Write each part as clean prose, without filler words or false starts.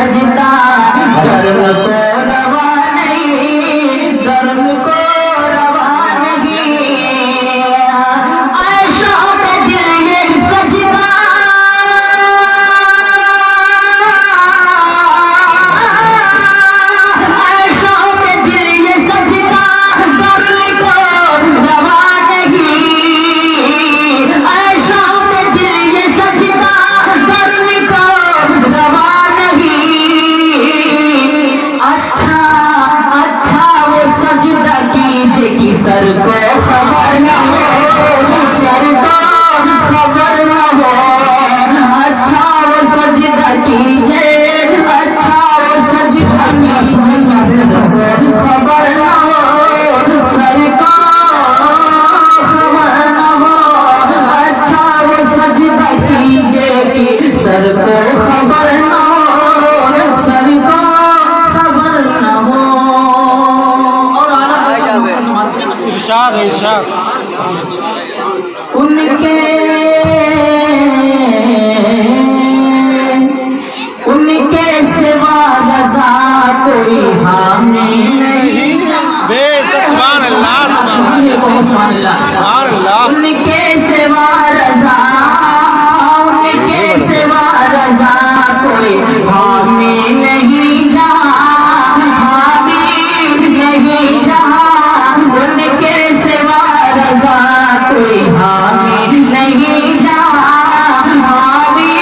सजदा गर्म को रवा नहीं, गर्म को रवा नहीं। आयशा में दिल ये सजदा, आयशा में दिल ये सजदा गर्म को रवा नहीं। आयशा में दिल ये सजदा गर्म को रवा नहीं। अच्छा अच्छा वो सजदा कीजिए कि सर को खबर न हो, सर को खबर न हो। अच्छा वो सजदा कीजिए, अच्छा वो सजदा कीजिए सर को खबर न हो, सर को खबर न हो। अच्छा वो सजदा कीजिए कि सर को खबर न हो, सर को खबर न हो। और इरशाद है इरशाद। उनके सिवा रज़ा कोई हामी नहीं। सुभान अल्लाह, सुभान अल्लाह। उनके सिवा रज़ा, उनके सिवा रज़ा कोई हामी नहीं जहाँ, हामी नहीं जहाँ। उनके सिवा रज़ा कोई हामी नहीं जहाँ, हामी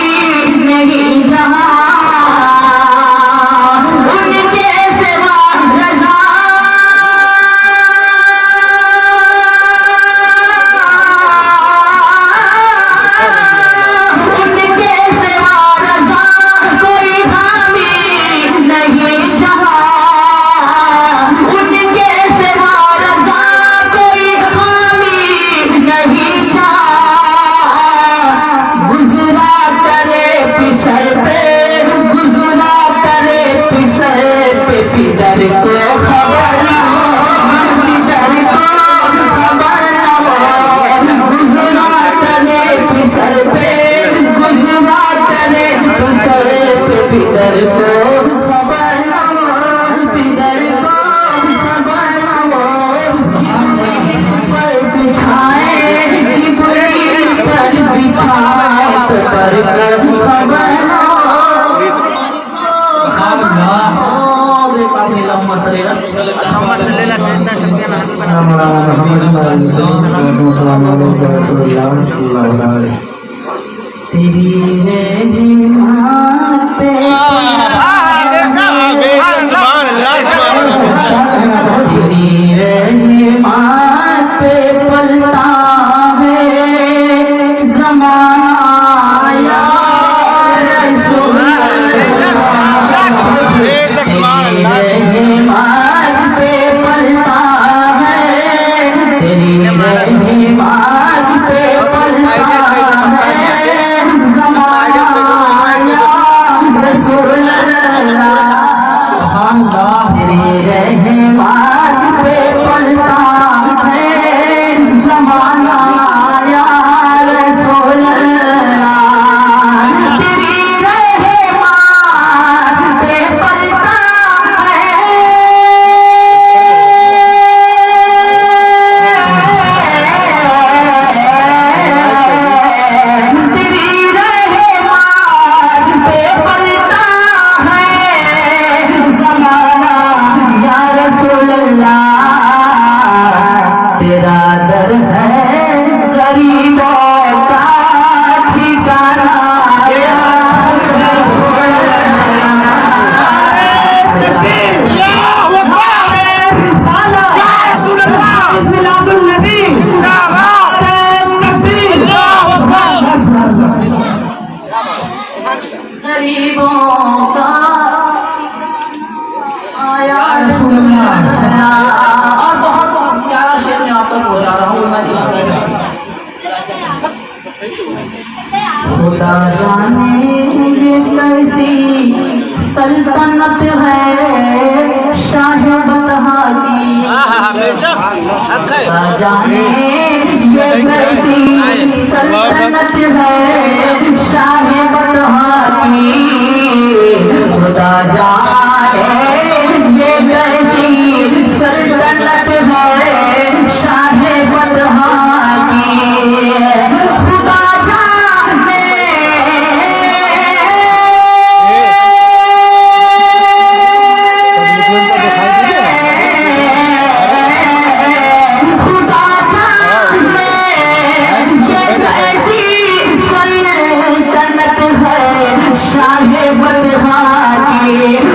नहीं जहाँ। उनके सिवा रज़ा, उनके सिवा रज़ा कोई हामी नहीं जहाँ। उनके सिवा रज़ा कोई हामी नहीं जहाँ। गुज़रा करे पिसर पे, गुज़रा करे पिसर पे, पिदर को खबर न हो, पिदर को खबर न हो। गुज़रा करे पिसर पे, गुज़रा करे पिसर पे, पिदर को खबर न हो, पिदर को खबर न हो। जिब्रील पर बिछाए, जिब्रील पर बिछाए तो पर को खबर न हो। तेरी रहमत पे, तेरी रहमत पे पलता है ज़माना या रसूल अल्लाह। तेरी रहमत पे पलता है, तेरी रहमत पे पलता है ज़माना या रसूल अल्लाह। तेरी रहमत पे पलता है ज़माना या रसूल अल्लाह। तेरी रहमत पे पलता है, तेरी रहमत पे पलता है ज़माना या रसूल अल्लाह। तेरा दर है गरीबों का ठिकाना या रसूल गरीबों का आया रसूल अल्लाह। और बहुत प्यारा शेर में आप तक हो जा रहा हूँ मैं। खुदा जाने ये कैसी सल्तनत है शाह बतहा की। खुदा जाने ये कैसी सल्तनत है शाह बतहा की। खुदा जाने ये कैसी सल्तनत है शाहे बदहा की, खुदा जाने खुदा जाने ये कैसी सल्तनत है शाहे बदहा की,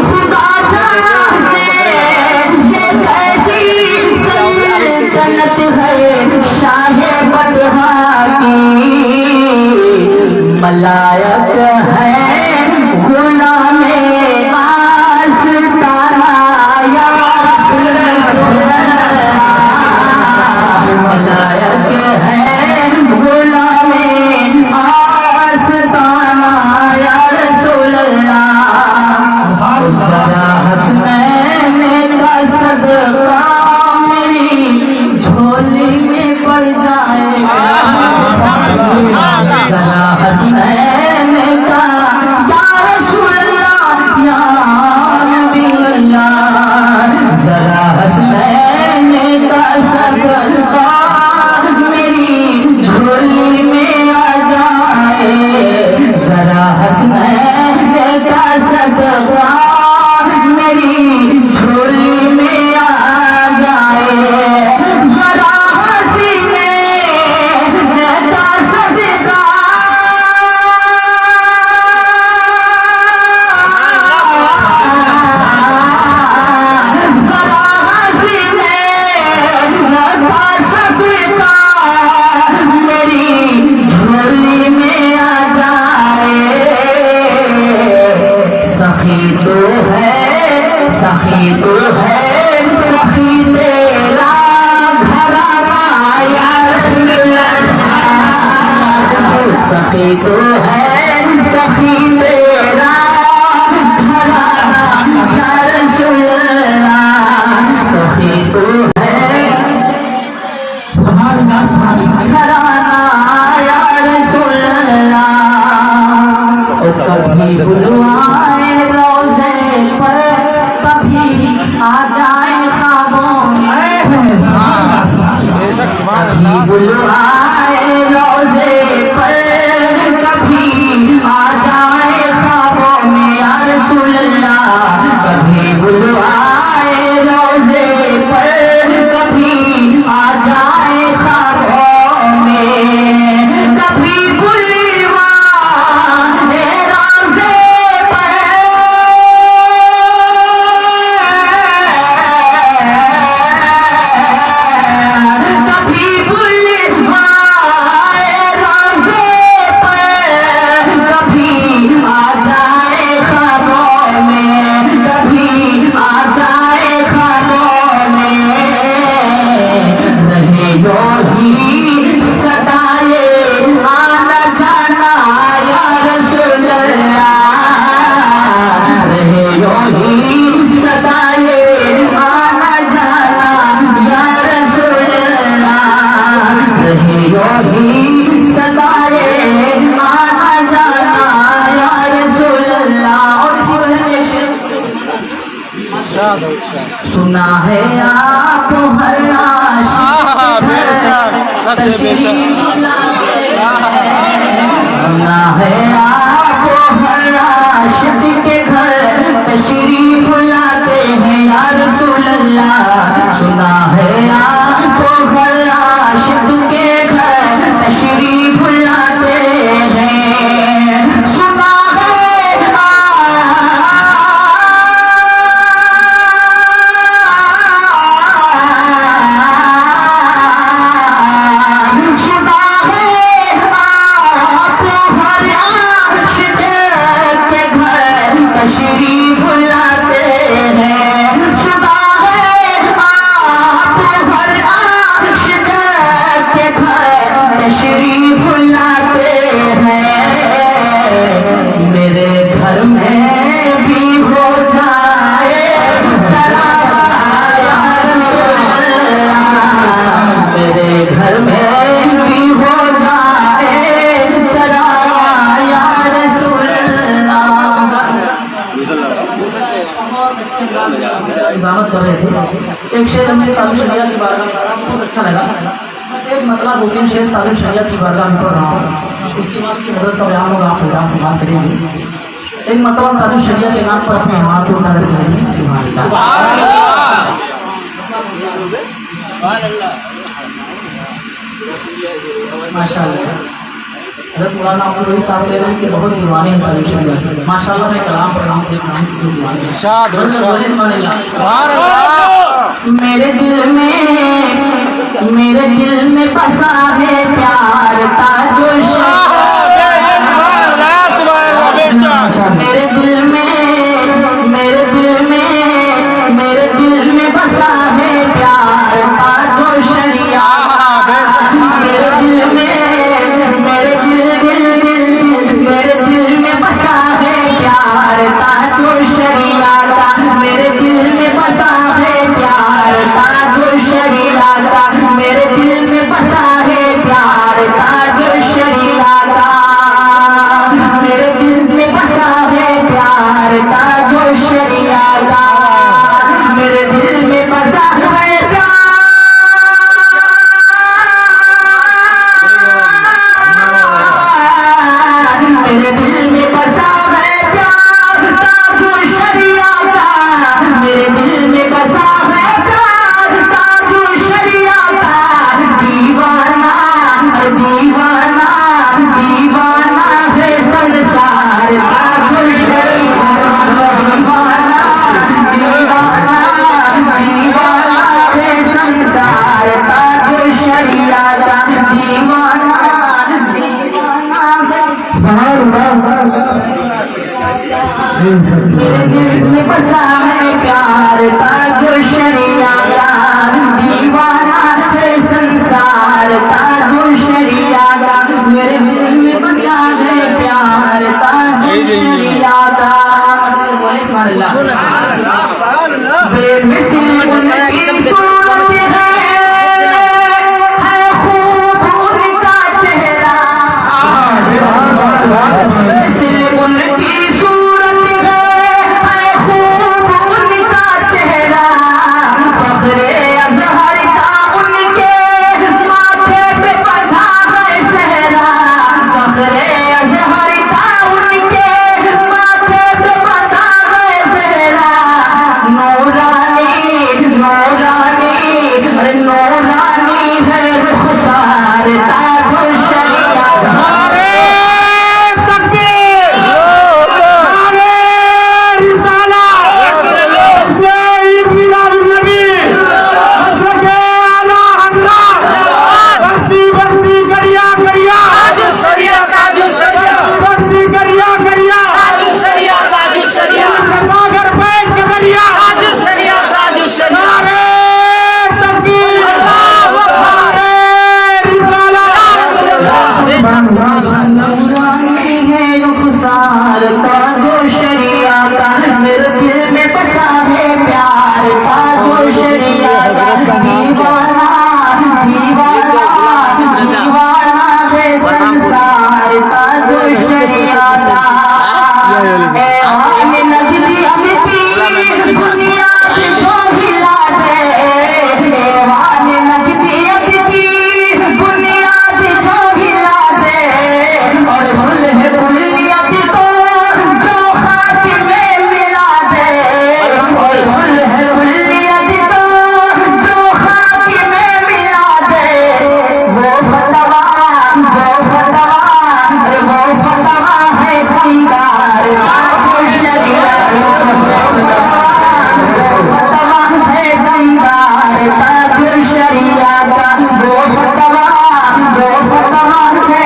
खुदा जाने ये कैसी सल्तनत है शाहे बदहा की। मलायक है गुलामे आस्ताना या रसूल अल्लाह, मलायक है गुलामे आस्ताना या रसूल अल्लाह। जरा हसनैन का सदका मेरी झोली में पड़ जाएगा, जरा हसनैन का या रसूल अल्लाह या नबी अल्लाह, जरा हसनैन का सदका मेरी झोली में आ जाए, जरा हसनैन का सदका मेरी झोली में आ जाए, जरा हसीने का सदका जरा हसीने का सदका मेरी झोली में आ जाए। सखी तो है सखी तो है सखी तेरा घराना या रसूल अल्लाह, सखी तो है सखी तेरा घराना या रसूल अल्लाह, सखी तो है घराना या रसूल अल्लाह। ओ कभी बुलवाए रोज़े पर, कभी आ जाए ख्वाबों में, कभी बुलवाए रोज़े पर, कभी आ जाए ख्वाबों में या रसूल अल्लाह, कभी बुलवाए रोज़े पर, कभी आ जाए ख्वाबों में, कभी बुलवाए रोज़े पर, कभी बुलवाए रोज़े पर, कभी आ जाए ख्वाबों में, कभी आ जाए ख्वाबों में, रहे योही सदाए आना जाना या रसूल अल्लाह, रहे योही सदाए आना जाना या रसूल अल्लाह, रहे योही सदाए आना जाना या रसूल अल्लाह। और इसी बहन ने सुना है आप हर तशरीफ लाते हैं, सुना है आप हर आशिक के घर तशरीफ लाते हैं या रसूल अल्लाह, सुना है आप हर आशिक के घर तशरीफ लाते हैं, सुना इजामत कर रहे थे। एक शेर हमने तालिब शरिया की बारगाह में बहुत अच्छा लगा। एक मतलब 2-3 शेर तालिब शरिया की बारगाह में पढ़ रहा हूँ, उसके बाद की हजरत का बयान होगा, आप इजाज़त से बात करेंगे। एक मतलब तालिब शरिया के नाम पर अपने हाथ उठाकर कहेंगे सुभान अल्लाह, माशाअल्लाह। हज़रत मौलाना अब्दुल वही साहब कह रहे हैं कि बहुत दीवाने हैं तालिब शरिया के। माशाअल्लाह मैं कलाम पढ़ रहा हूँ, देख रहा हूँ कि दीवाने हैं। मेरे दिल में बसा है प्यार ताजो मेरे दिल में बसा है प्यार ताजो शरिया। मेरे दिल में बसा है प्यार ताजो शरिया का। मेरे दिल में बसा है प्यार ताजो शरिया का। मेरे दिल में बसा है प्यार ताजो शरिया का। मेरे दिल में बसा है प्यार ताजो शरिया का। मेरे दिल में बसा है प्यार। मेरे दिल में बसा है प्यार ताजो शरिया का। मेरे दिल में बसा है प्यार ताजो शरिया का। दीवाना दीवाना दीवाना है संसार ताजो शरिया का। दीवाना दीवाना दीवाना है संसार ताजो शरिया का। दीवाना दीवाना मेरे दिल में बसा है प्यार ताजो शरिया का। दीवाना है संसार ताजो शरिया का। मेरे दिल में बसा है प्यार ताजो शरिया का। बोले सुभान अल्लाह। बेमिसल उनकी सूरत है खूब उनका चेहरा। बेमिसल उनकी सूरत है खूब उनका चेहरा। फख्रे अज़हर का उनके माथे पे बंधा है सहरा। फख्रे अज़हर का उनके माथे पे बंधा है सहरा। नूरानी नूरानी अरे नूरानी है रुखसार ताजो शरिया का। नूरानी है रुखसार ताजो शरिया का। मेरे दिल में बसा है प्यार ताजो शरिया का। दीवाना दीवाना दीवाना है संसार ताजो शरिया का। ए आले नजदी अमिती दुनिया की जो हिला दे। ए आले नजदी अमिती दुनिया की जो हिला दे। और सुलह कुल्लियत को जो खाक में मिला दे। और सुलह कुल्लियत को जो खाक में मिला दे। वो फतवा है दमदार ताजो शरिया। वो फतवा है दमदार ताजो शरिया का। वो फतवा है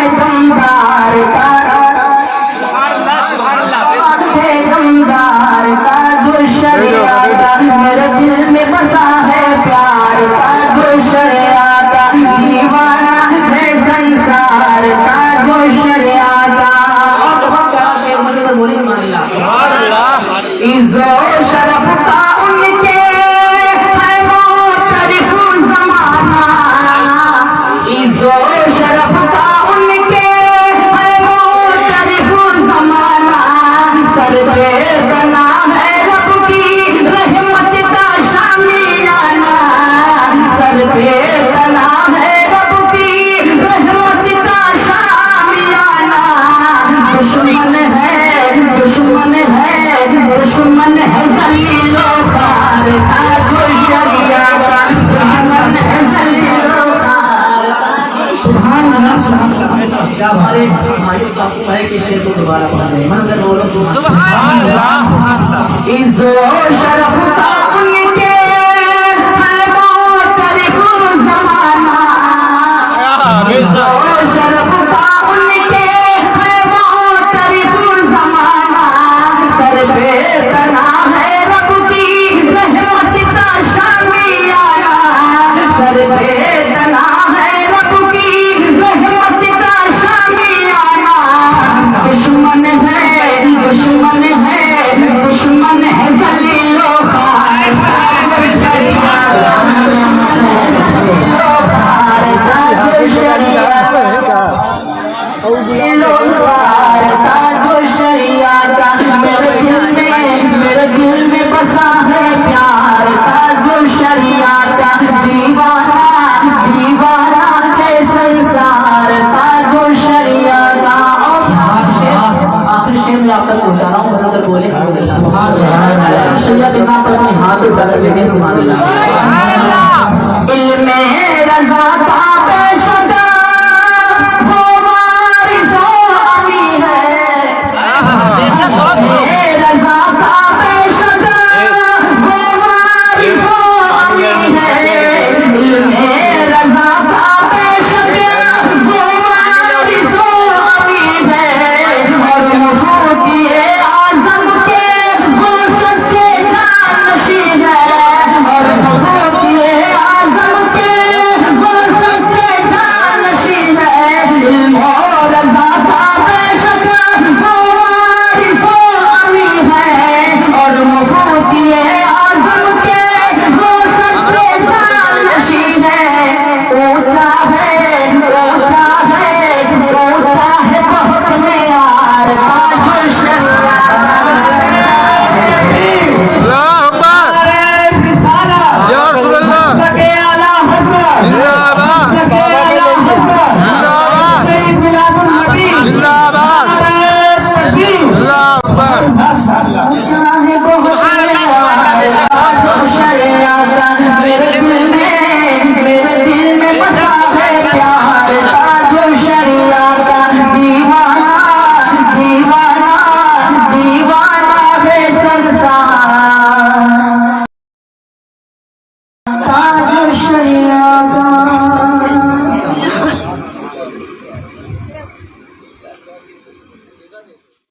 दमदार ताजो शरिया का। मेरे दिल में बसा है प्यार ताजो शरिया का। दीवाना है संसार ताजो शरिया का। इज़्ज़ो शरफ का उनके है मुख़्तलिफ़ ज़माना। इज़्ज़ो शरफ का उनके है मुख़्तलिफ़ ज़माना। सर पे तना है रब की रहे पे तना है रब की रहमत का शामियाना। दुश्मन है दुश्मन है दुश्मन है जलीलो खार का जो शरिया का दुश्मन है जलीलो खार का। सुभान अल्लाह सुभान अल्लाह। हमारे भाइयों का है कि शेर को दोबारा पढ़े मंजर बोलो सुभान अल्लाह। इज़्ज़ो शरफ का उनके है मोतरिफ ज़माना। इज़्ज़ो शरफ का उनके है मोतरिफ ज़माना। सर पे तना है रब की रहमत का शामियाना। सर पे तना है रब की रहमत का शामियाना। दुश्मन है दुश्मन है दुश्मन है जलीलो खार का जो शरिया का दुश्मन है जलीलो खार का जो शरिया का जलीलो खार का जो शरिया का। मेरे दिल में बसा है प्यार का जो शरिया का। दीवाना दीवाना है संसार का जो शरिया का। आखिरी शेर में आप तक पहुंचा रहा हूँ, बस अगर बोले शरिया के नाम पर अपने हाथ उठा लेके सुभान अल्लाह। इल्मे रज़ा का पेशा